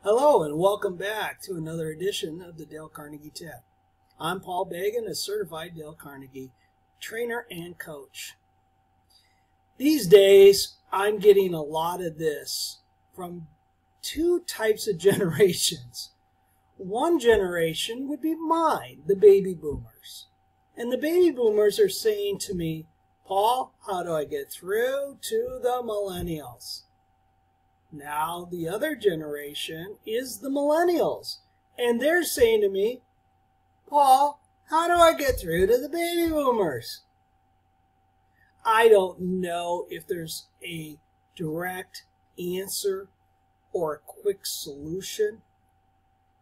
Hello and welcome back to another edition of the Dale Carnegie Tip. I'm Paul Bagan, a certified Dale Carnegie trainer and coach. These days, I'm getting a lot of this from two types of generations. One generation would be mine, the Baby Boomers. And the Baby Boomers are saying to me, Paul, how do I get through to the Millennials? Now the other generation is the Millennials, and they're saying to me, Paul, how do I get through to the Baby Boomers? I don't know if there's a direct answer or a quick solution.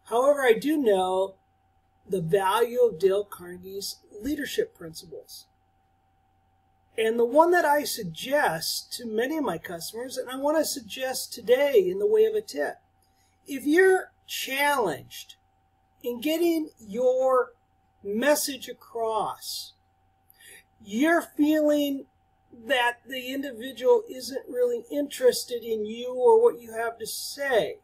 However, I do know the value of Dale Carnegie's leadership principles. And the one that I suggest to many of my customers, and I want to suggest today in the way of a tip, if you're challenged in getting your message across, you're feeling that the individual isn't really interested in you or what you have to say,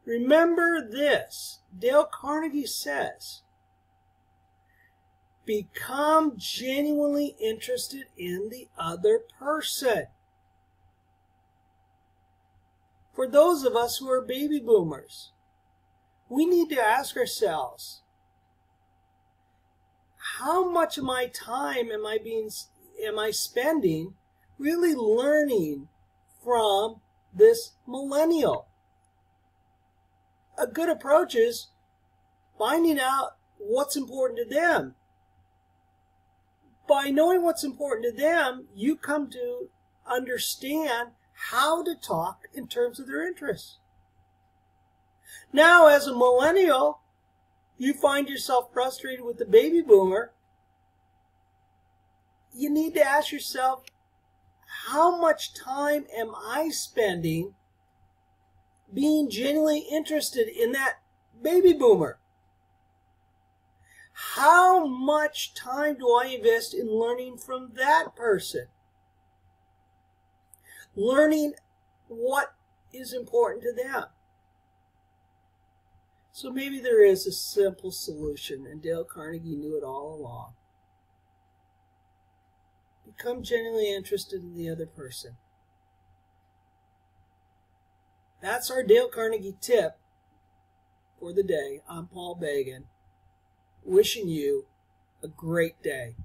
remember this. Dale Carnegie says, become genuinely interested in the other person. For those of us who are baby boomers, we need to ask ourselves, how much of my time am I spending really learning from this millennial? A good approach is finding out what's important to them. By knowing what's important to them, you come to understand how to talk in terms of their interests. Now, as a millennial, you find yourself frustrated with the baby boomer. You need to ask yourself, how much time am I spending being genuinely interested in that baby boomer? How much time do I invest in learning from that person? Learning what is important to them. So maybe there is a simple solution, and Dale Carnegie knew it all along. Become genuinely interested in the other person. That's our Dale Carnegie tip for the day. I'm Paul Bagan, wishing you a great day.